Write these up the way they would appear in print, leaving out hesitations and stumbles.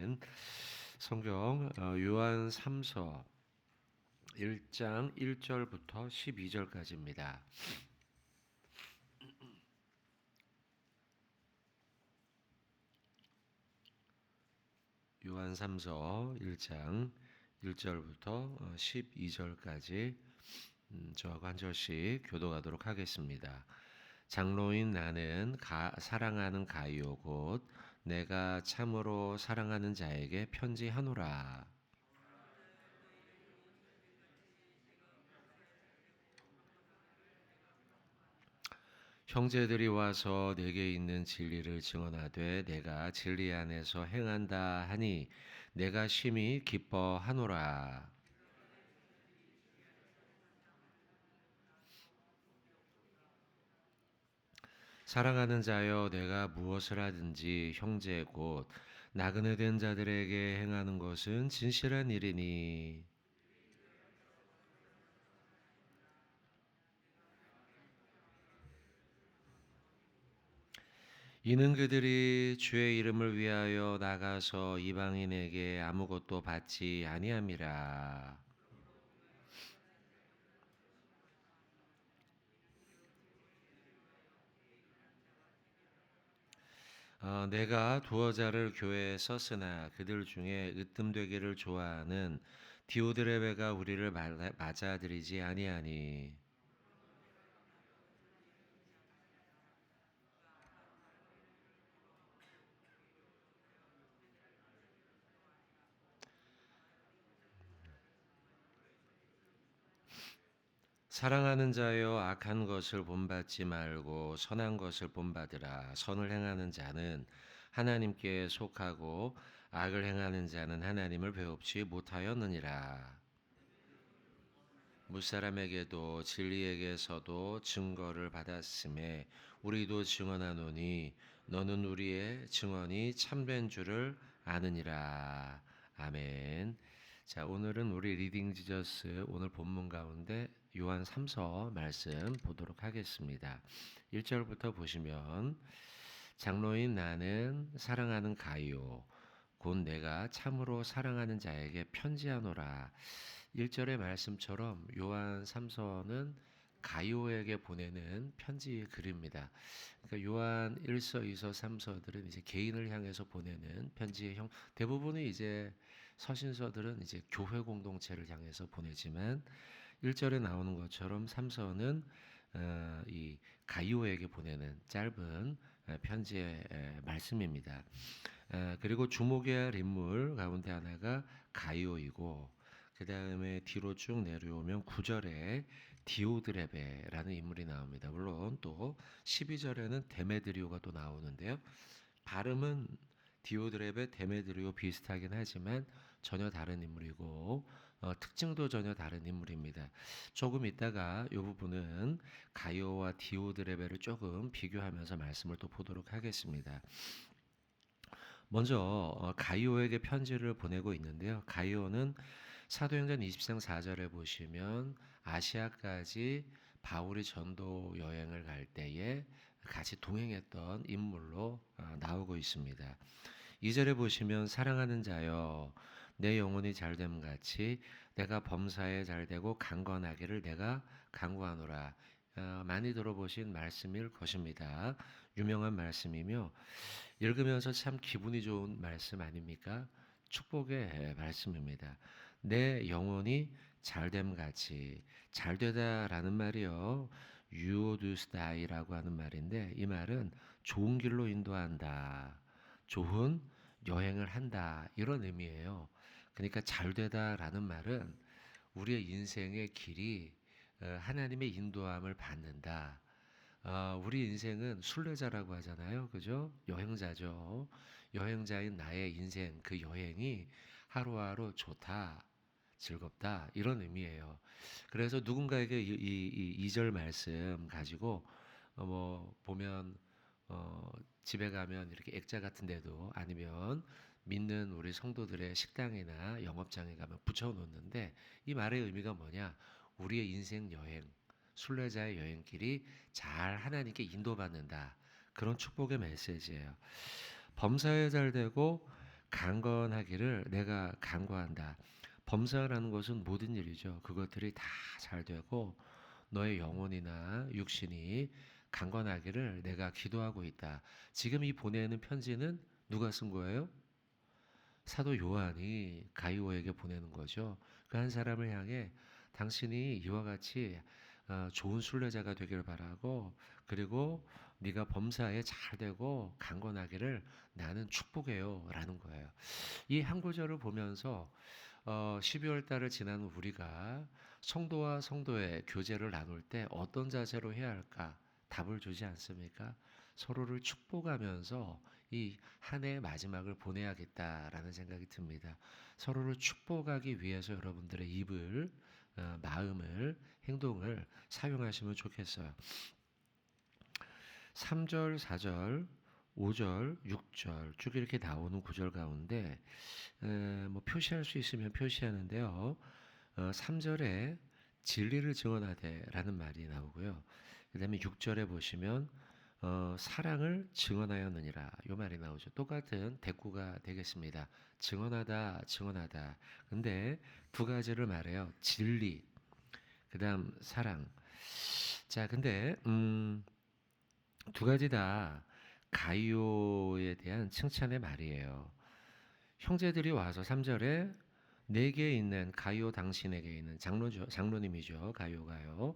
아멘. 성경 요한 3서 1장 1절부터 12절까지입니다. 요한 3서 1장 1절부터 12절까지 저하고 한 절씩 교독하도록 하겠습니다. 장로인 나는 사랑하는 가이오 곧 내가 참으로 사랑하는 자에게 편지하노라. 형제들이 와서 내게 있는 진리를 증언하되 내가 진리 안에서 행한다 하니 내가 심히 기뻐하노라. 사랑하는 자여 내가 무엇을 하든지 형제 곧 나그네 된 자들에게 행하는 것은 진실한 일이니 이는 그들이 주의 이름을 위하여 나가서 이방인에게 아무것도 받지 아니함이라. 내가 두어 자를 교회에 썼으나 그들 중에 으뜸되기를 좋아하는 디오드레베가 우리를 맞아들이지 아니하니 사랑하는 자여 악한 것을 본받지 말고 선한 것을 본받으라. 선을 행하는 자는 하나님께 속하고 악을 행하는 자는 하나님을 배웁지 못하였느니라. 무사람에게도 진리에게서도 증거를 받았음에 우리도 증언하노니 너는 우리의 증언이 참된 줄을 아느니라. 아멘. 자, 오늘은 우리 리딩 지저스 오늘 본문 가운데 요한 3서 말씀 보도록 하겠습니다. 1절부터 보시면 장로인 나는 사랑하는 가이오 곧 내가 참으로 사랑하는 자에게 편지하노라. 1절의 말씀처럼 요한 3서는 가이오에게 보내는 편지의 글입니다. 그러니까 요한 1서, 2서, 3서들은 이제 개인을 향해서 보내는 편지의 대부분의 이제 서신서들은 이제 교회 공동체를 향해서 보내지만 1절에 나오는 것처럼 3서는 이 가이오에게 보내는 짧은 편지의 말씀입니다. 그리고 주목해야 할 인물 가운데 하나가 가이오이고 그 다음에 뒤로 쭉 내려오면 9절에 디오드레베라는 인물이 나옵니다. 물론 또 12절에는 데메드리오가 또 나오는데요. 발음은 디오드레베, 데메드리오 비슷하긴 하지만 전혀 다른 인물이고 특징도 전혀 다른 인물입니다. 조금 있다가 이 부분은 가이오와 디오드레베를 조금 비교하면서 말씀을 또 보도록 하겠습니다. 먼저 가이오에게 편지를 보내고 있는데요. 가이오는 사도행전 20장 4절에 보시면 아시아까지 바울이 전도 여행을 갈 때에 같이 동행했던 인물로 나오고 있습니다. 2절에 보시면 사랑하는 자여 내 영혼이 잘됨 같이 내가 범사에 잘되고 강건하기를 내가 간구하노라. 많이 들어보신 말씀일 것입니다. 유명한 말씀이며 읽으면서 참 기분이 좋은 말씀 아닙니까? 축복의 말씀입니다. 내 영혼이 잘됨 같이 잘되다라는 말이요. 유오두스다이라고 하는 말인데 이 말은 좋은 길로 인도한다. 좋은 여행을 한다. 이런 의미예요. 그러니까 잘되다라는 말은 우리의 인생의 길이 하나님의 인도함을 받는다. 우리 인생은 순례자라고 하잖아요. 그죠? 여행자죠. 여행자인 나의 인생, 그 여행이 하루하루 좋다, 즐겁다, 이런 의미예요. 그래서 누군가에게 이 절 말씀 가지고, 보면, 집에 가면 이렇게 액자 같은 데도 아니면 믿는 우리 성도들의 식당이나 영업장에 가면 붙여놓는데 이 말의 의미가 뭐냐? 우리의 인생 여행, 순례자의 여행길이 잘 하나님께 인도받는다. 그런 축복의 메시지예요. 범사에 잘 되고 강건하기를 내가 간구한다. 범사라는 것은 모든 일이죠. 그것들이 다 잘 되고 너의 영혼이나 육신이 강건하기를 내가 기도하고 있다. 지금 이 보내는 편지는 누가 쓴 거예요? 사도 요한이 가이오에게 보내는 거죠. 그 한 사람을 향해 당신이 이와 같이 좋은 순례자가 되기를 바라고, 그리고 네가 범사에 잘 되고 강건하기를 나는 축복해요 라는 거예요. 이 한 구절을 보면서 12월 달을 지난 우리가 성도와 성도의 교제를 나눌 때 어떤 자세로 해야 할까 답을 주지 않습니까? 서로를 축복하면서 이 한 해 마지막을 보내야겠다라는 생각이 듭니다. 서로를 축복하기 위해서 여러분들의 입을, 마음을, 행동을 사용하시면 좋겠어요. 3절, 4절, 5절, 6절 쭉 이렇게 나오는 구절 가운데 뭐 표시할 수 있으면 표시하는데요. 3절에 진리를 증언하되라는 말이 나오고요. 그다음에 6절에 보시면 사랑을 증언하였느니라 이 말이 나오죠. 똑같은 대꾸가 되겠습니다. 증언하다, 증언하다. 근데 두 가지를 말해요. 진리, 그다음 사랑. 자, 근데 두 가지 다 가이오에 대한 칭찬의 말이에요. 형제들이 와서 3절에 내게 있는 가이오 당신에게 있는 장로님이죠. 가이오가요.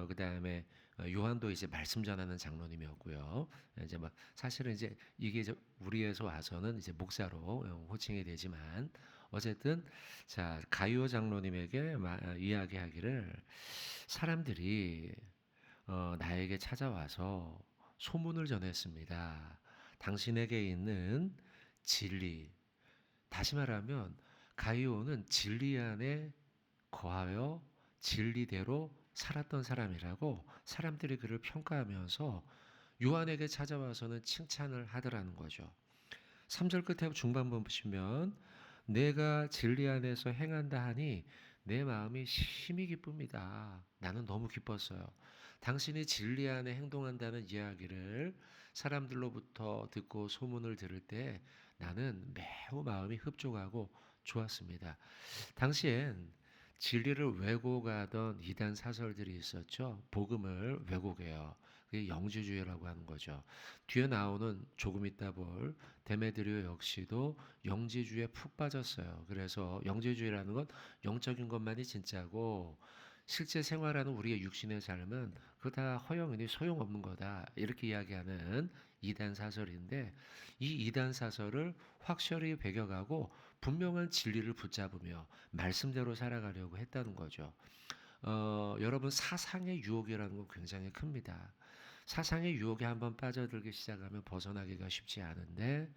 그다음에 요한도 이제 말씀 전하는 장로님이었고요. 이제 뭐 사실은 이제 이게 이제 우리에서 와서는 이제 목사로 호칭이 되지만 어쨌든 자 가이오 장로님에게 이야기하기를 사람들이 나에게 찾아와서 소문을 전했습니다. 당신에게 있는 진리. 다시 말하면 가이오는 진리 안에 거하여 진리대로 살았던 사람이라고 사람들이 그를 평가하면서 요한에게 찾아와서는 칭찬을 하더라는 거죠. 3절 끝에 중반부 보시면 내가 진리 안에서 행한다 하니 내 마음이 심히 기쁩니다. 나는 너무 기뻤어요. 당신이 진리 안에 행동한다는 이야기를 사람들로부터 듣고 소문을 들을 때 나는 매우 마음이 흡족하고 좋았습니다. 당시엔 진리를 왜곡하던 이단 사설들이 있었죠. 복음을 왜곡해요. 그게 영지주의라고 하는 거죠. 뒤에 나오는 조금 이따 볼 데메드리오 역시도 영지주의에 푹 빠졌어요. 그래서 영지주의라는 건 영적인 것만이 진짜고 실제 생활하는 우리의 육신의 삶은 그거 다 허영이니 소용없는 거다. 이렇게 이야기하는 이단 사설인데 이 이단 사설을 확실히 배격하고 분명한 진리를 붙잡으며 말씀대로 살아가려고 했다는 거죠. 여러분 사상의 유혹이라는 건 굉장히 큽니다. 사상의 유혹에 한번 빠져들기 시작하면 벗어나기가 쉽지 않은데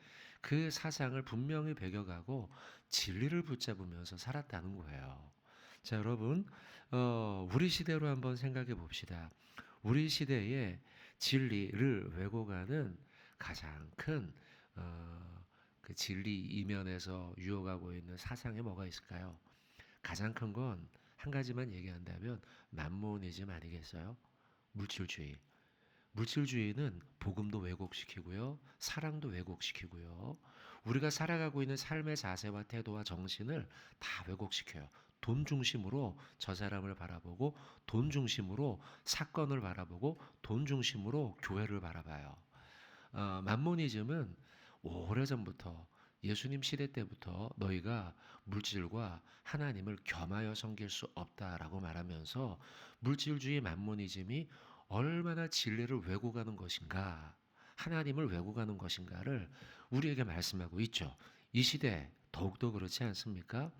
그 사상을 분명히 배격하고 진리를 붙잡으면서 살았다는 거예요. 자, 여러분, 우리 시대로 한번 생각해 봅시다. 우리 시대의 진리를 왜곡하는 가장 큰 그 진리 이면에서 유혹하고 있는 사상이 뭐가 있을까요? 가장 큰 건 한 가지만 얘기한다면 만모니즘 아니겠어요? 물질주의. 물질주의는 복음도 왜곡시키고요. 사랑도 왜곡시키고요. 우리가 살아가고 있는 삶의 자세와 태도와 정신을 다 왜곡시켜요. 돈 중심으로 저 사람을 바라보고 돈 중심으로 사건을 바라보고 돈 중심으로 교회를 바라봐요. 만모니즘은 오래전부터 예수님 시대 때부터 너희가 물질과 하나님을 겸하여 섬길 수 없다라고 말하면서 물질주의 만모니즘이 얼마나 진리를 왜곡하는 것인가, 하나님을 왜곡하는 것인가를 우리에게 말씀하고 있죠. 이 시대 더욱더 그렇지 않습니까?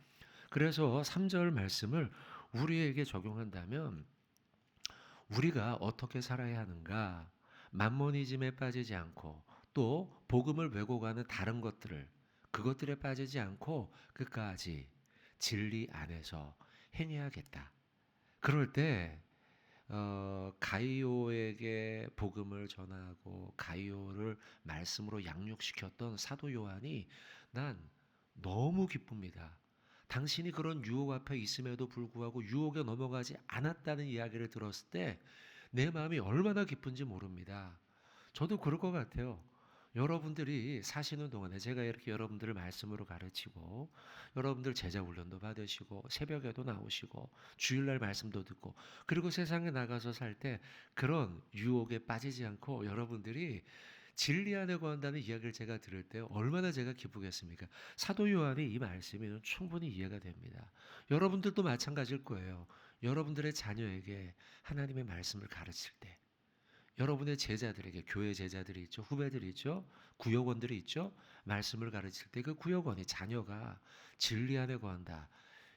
그래서 3절 말씀을 우리에게 적용한다면 우리가 어떻게 살아야 하는가, 만모니즘에 빠지지 않고 또 복음을 왜곡하는 다른 것들을 그것들에 빠지지 않고 끝까지 진리 안에서 행해야겠다. 그럴 때 가이오에게 복음을 전하고 가이오를 말씀으로 양육시켰던 사도 요한이 난 너무 기쁩니다. 당신이 그런 유혹 앞에 있음에도 불구하고 유혹에 넘어가지 않았다는 이야기를 들었을 때 내 마음이 얼마나 기쁜지 모릅니다. 저도 그럴 것 같아요. 여러분들이 사시는 동안에 제가 이렇게 여러분들을 말씀으로 가르치고 여러분들 제자 훈련도 받으시고 새벽에도 나오시고 주일날 말씀도 듣고 그리고 세상에 나가서 살 때 그런 유혹에 빠지지 않고 여러분들이 진리 안에 거한다는 이야기를 제가 들을 때 얼마나 제가 기쁘겠습니까? 사도 요한이 이 말씀이 충분히 이해가 됩니다. 여러분들도 마찬가지일 거예요. 여러분들의 자녀에게 하나님의 말씀을 가르칠 때 여러분의 제자들에게 교회 제자들이 있죠. 후배들이 있죠. 구역원들이 있죠. 말씀을 가르칠 때 그 구역원이 자녀가 진리 안에 거한다.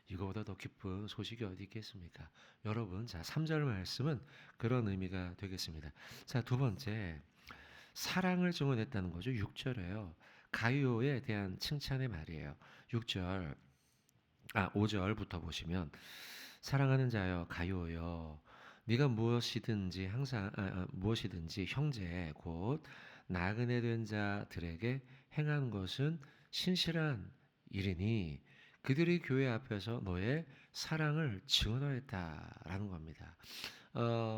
이거보다 더 기쁜 소식이 어디 있겠습니까? 여러분, 자, 3절 말씀은 그런 의미가 되겠습니다. 자, 두 번째, 사랑을 증언했다는 거죠. 6절에요. 가이오에 대한 칭찬의 말이에요. 6절, 5절부터 보시면 사랑하는 자여 가요여 네가 무엇이든지 항상 무엇이든지 형제 곧 나그네 된 자들에게 행한 것은 신실한 일이니 그들이 교회 앞에서 너의 사랑을 증언하였다라는 겁니다.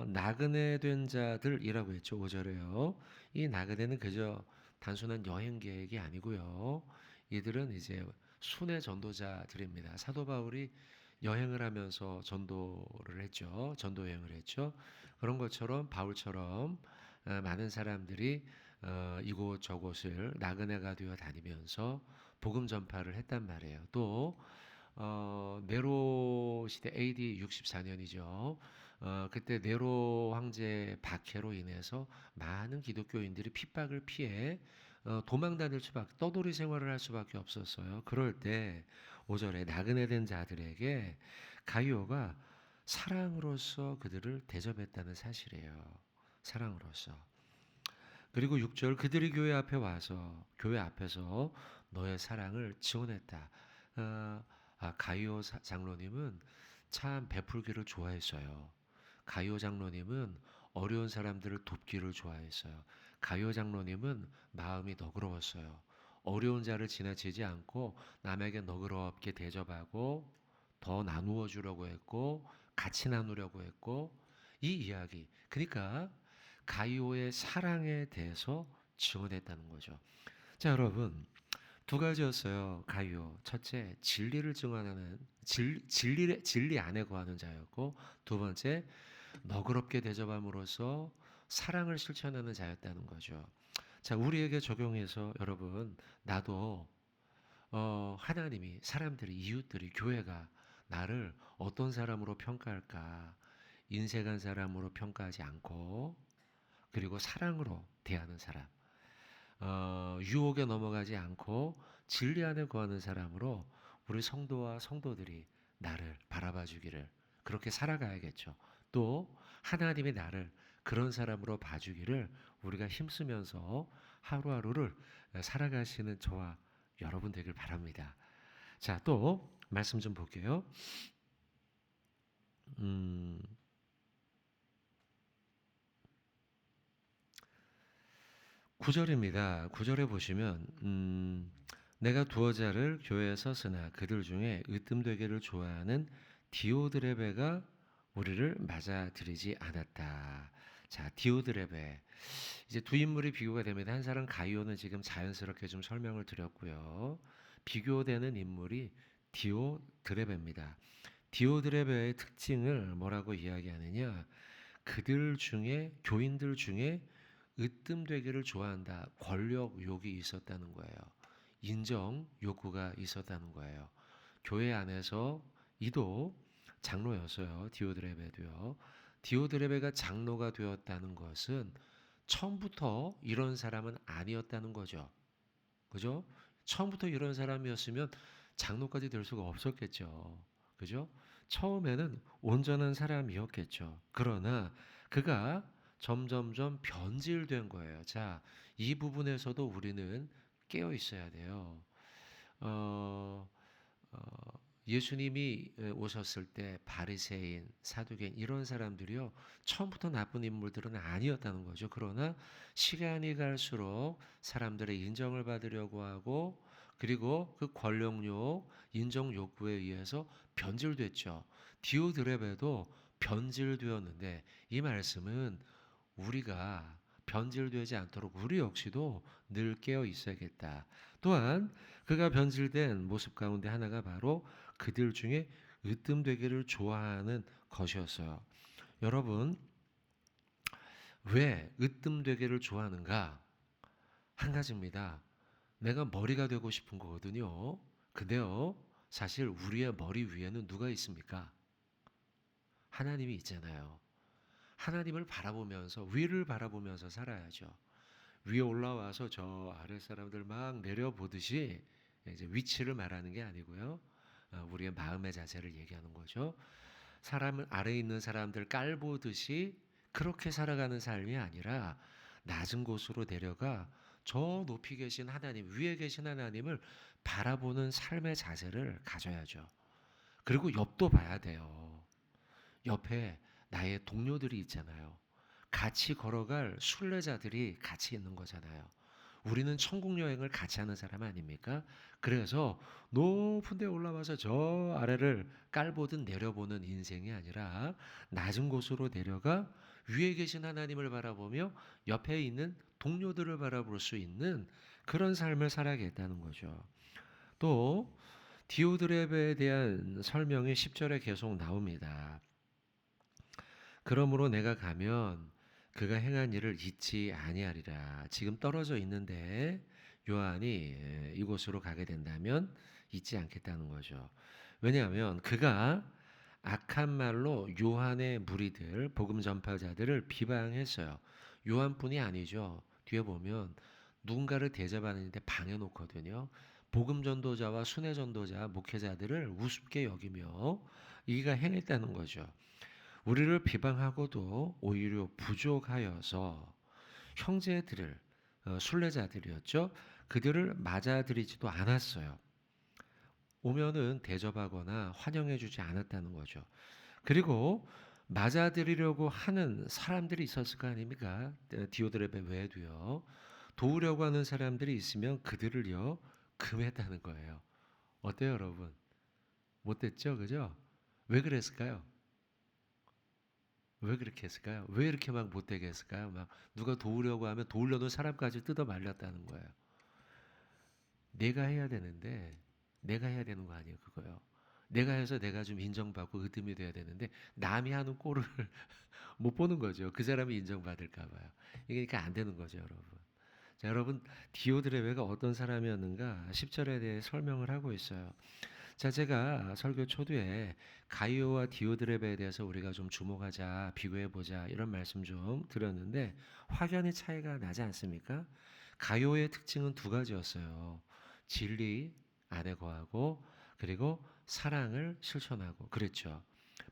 나그네 된 자들이라고 했죠. 5절에요. 이 나그네는 그저 단순한 여행 계획이 아니고요. 이들은 이제 순회 전도자들입니다. 사도 바울이 여행을 하면서 전도를 했죠. 전도 여행을 했죠. 그런 것처럼 바울처럼 많은 사람들이 이곳 저곳을 나그네가 되어 다니면서 복음 전파를 했단 말이에요. 또 네로 시대 AD 64년이죠. 그때 네로 황제 박해로 인해서 많은 기독교인들이 핍박을 피해 도망 다닐 수밖에 떠돌이 생활을 할 수밖에 없었어요. 그럴 때 5절에 나그네 된 자들에게 가이오가 사랑으로서 그들을 대접했다는 사실이에요. 사랑으로서. 그리고 6절 그들이 교회 앞에 와서 교회 앞에서 너의 사랑을 지원했다. 가이오 장로님은 참 베풀기를 좋아했어요. 가이오 장로님은 어려운 사람들을 돕기를 좋아했어요. 가이오 장로님은 마음이 너그러웠어요. 어려운 자를 지나치지 않고 남에게 너그럽게 대접하고 더 나누어 주려고 했고 같이 나누려고 했고 이 이야기. 그러니까 가이오의 사랑에 대해서 증언했다는 거죠. 자, 여러분. 두 가지였어요. 가이오. 첫째, 진리를 증언하는 진리 안에 거하는 자였고 두 번째, 너그럽게 대접함으로써 사랑을 실천하는 자였다는 거죠. 자, 우리에게 적용해서 여러분, 나도 하나님이 사람들이 이웃들이 교회가 나를 어떤 사람으로 평가할까? 인색한 사람으로 평가하지 않고 그리고 사랑으로 대하는 사람. 유혹에 넘어가지 않고 진리 안에 거하는 사람으로 우리 성도와 성도들이 나를 바라봐 주기를 그렇게 살아가야겠죠. 또 하나님이 나를 그런 사람으로 봐주기를 우리가 힘쓰면서 하루하루를 살아가시는 저와 여러분 되길 바랍니다. 자, 또 말씀 좀 볼게요. 음, 9절입니다. 9절에 보시면 내가 두어 자를 교회에 섰으나 그들 중에 으뜸되기를 좋아하는 디오드레베가 우리를 맞아들이지 않았다. 자, 디오드레베. 이제 두 인물이 비교가 됩니다. 한 사람 가이오는 지금 자연스럽게 좀 설명을 드렸고요. 비교되는 인물이 디오드레베입니다. 디오드레베의 특징을 뭐라고 이야기하느냐? 그들 중에 교인들 중에 으뜸되기를 좋아한다. 권력욕이 있었다는 거예요. 인정 욕구가 있었다는 거예요. 교회 안에서 이도 장로였어요. 디오드레베도요. 디오드레베가 장로가 되었다는 것은 처음부터 이런 사람은 아니었다는 거죠. 그죠? 처음부터 이런 사람이었으면 장로까지 될 수가 없었겠죠. 그죠? 처음에는 온전한 사람이었겠죠. 그러나 그가 점점점 변질된 거예요. 자, 이 부분에서도 우리는 깨어 있어야 돼요. 어, 예수님이 오셨을 때 바리새인, 사두개인 이런 사람들이요. 처음부터 나쁜 인물들은 아니었다는 거죠. 그러나 시간이 갈수록 사람들의 인정을 받으려고 하고 그리고 그 권력욕, 인정 욕구에 의해서 변질됐죠. 디오드레베도 변질되었는데 이 말씀은 우리가 변질되지 않도록 우리 역시도 늘 깨어 있어야겠다. 또한 그가 변질된 모습 가운데 하나가 바로 그들 중에 으뜸되기를 좋아하는 것이었어요. 여러분, 왜 으뜸되기를 좋아하는가? 한 가지입니다. 내가 머리가 되고 싶은 거거든요. 근데요, 사실 우리의 머리 위에는 누가 있습니까? 하나님이 있잖아요. 하나님을 바라보면서, 위를 바라보면서 살아야죠. 위에 올라와서 저 아래 사람들 막 내려보듯이 이제 위치를 말하는 게 아니고요. 우리의 마음의 자세를 얘기하는 거죠. 사람 아래에 있는 사람들 깔보듯이 그렇게 살아가는 삶이 아니라 낮은 곳으로 내려가 저 높이 계신 하나님, 위에 계신 하나님을 바라보는 삶의 자세를 가져야죠. 그리고 옆도 봐야 돼요. 옆에 나의 동료들이 있잖아요. 같이 걸어갈 순례자들이 같이 있는 거잖아요. 우리는 천국 여행을 같이 하는 사람 아닙니까? 그래서 높은 데 올라와서 저 아래를 깔보듯 내려보는 인생이 아니라 낮은 곳으로 내려가 위에 계신 하나님을 바라보며 옆에 있는 동료들을 바라볼 수 있는 그런 삶을 살아야겠다는 거죠. 또 디오드렙에 대한 설명이 10절에 계속 나옵니다. 그러므로 내가 가면 그가 행한 일을 잊지 아니하리라. 지금 떨어져 있는데 요한이 이곳으로 가게 된다면 잊지 않겠다는 거죠. 왜냐하면 그가 악한 말로 요한의 무리들, 복음 전파자들을 비방했어요. 요한뿐이 아니죠. 뒤에 보면 누군가를 대접하는데 방해놓거든요. 복음 전도자와 순회 전도자, 목회자들을 우습게 여기며 이가 행했다는 거죠. 우리를 비방하고도 오히려 부족하여서 형제들을 순례자들이었죠. 그들을 맞아들이지도 않았어요. 오면은 대접하거나 환영해주지 않았다는 거죠. 그리고 맞아들이려고 하는 사람들이 있었을 거 아닙니까? 디오드렙의 외에도요. 도우려고 하는 사람들이 있으면 그들을요 금했다는 거예요. 어때요, 여러분? 못됐죠, 그죠? 왜 그랬을까요? 왜 그렇게 했을까요? 왜 이렇게 막 못되게 했을까요? 막 누가 도우려고 하면 도우려는 사람까지 뜯어 말렸다는 거예요. 내가 해야 되는데 내가 해야 되는 거 아니에요, 그거요. 내가 해서 내가 좀 인정받고 으뜸이 돼야 되는데 남이 하는 꼴을 못 보는 거죠. 그 사람이 인정받을까 봐요. 이게 그러니까 안 되는 거죠, 여러분. 자, 여러분 디오드레베가 어떤 사람이었는가 10절에 대해 설명을 하고 있어요. 자, 제가 설교 초두에 가이오와 디오드렙에 대해서 우리가 좀 주목하자, 비교해보자 이런 말씀 좀 드렸는데 확연히 차이가 나지 않습니까? 가이오의 특징은 두 가지였어요. 진리 안에 거하고 그리고 사랑을 실천하고 그랬죠.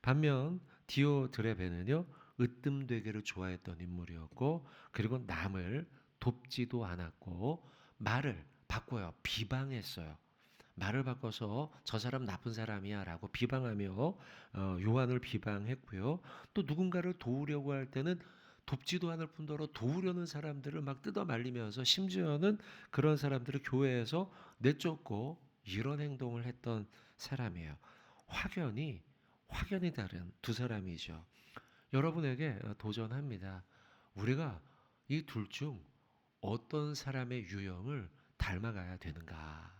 반면 디오드렙에는요 으뜸되기를 좋아했던 인물이었고 그리고 남을 돕지도 않았고 말을 바꿔요. 비방했어요. 말을 바꿔서 저 사람 나쁜 사람이야 라고 비방하며 요한을 비방했고요. 또 누군가를 도우려고 할 때는 돕지도 않을 뿐더러 도우려는 사람들을 막 뜯어 말리면서 심지어는 그런 사람들을 교회에서 내쫓고 이런 행동을 했던 사람이에요. 확연히 다른 두 사람이죠. 여러분에게 도전합니다. 우리가 이 둘 중 어떤 사람의 유형을 닮아가야 되는가?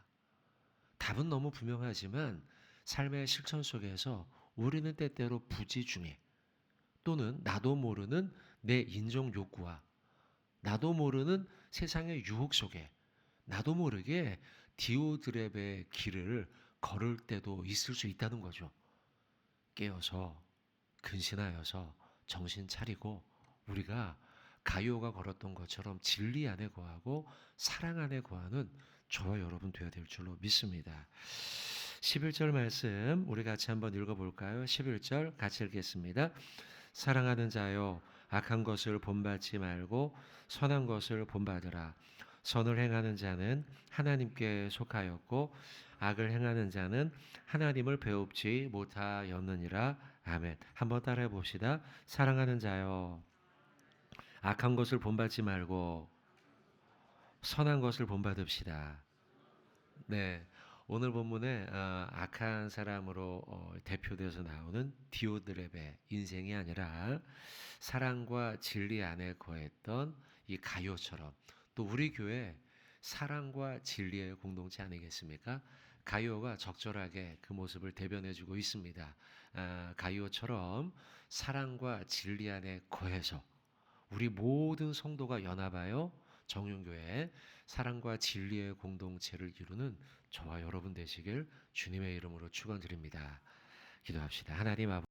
답은 너무 분명하지만 삶의 실천 속에서 우리는 때때로 부지 중에 또는 나도 모르는 내 인정 욕구와 나도 모르는 세상의 유혹 속에 나도 모르게 디오드렙의 길을 걸을 때도 있을 수 있다는 거죠. 깨어서 근신하여서 정신 차리고 우리가 가요가 걸었던 것처럼 진리 안에 거하고 사랑 안에 거하는 저와 여러분 되어야 될 줄로 믿습니다. 11절 말씀 우리 같이 한번 읽어볼까요? 11절 같이 읽겠습니다. 사랑하는 자여 악한 것을 본받지 말고 선한 것을 본받으라. 선을 행하는 자는 하나님께 속하였고 악을 행하는 자는 하나님을 배웁지 못하였느니라. 아멘. 한번 따라해 봅시다. 사랑하는 자여 악한 것을 본받지 말고 선한 것을 본받읍시다. 네. 오늘 본문에 악한 사람으로 대표되어서 나오는 디오드렙의 인생이 아니라 사랑과 진리 안에 거했던 이 가요처럼 또 우리 교회 사랑과 진리의 공동체 아니겠습니까? 가요가 적절하게 그 모습을 대변해주고 있습니다. 가요처럼 사랑과 진리 안에 거해서 우리 모든 성도가 연합하여 정윤교회 사랑과 진리의 공동체를 이루는 저와 여러분 되시길 주님의 이름으로 축원드립니다. 기도합시다. 하나님 아버지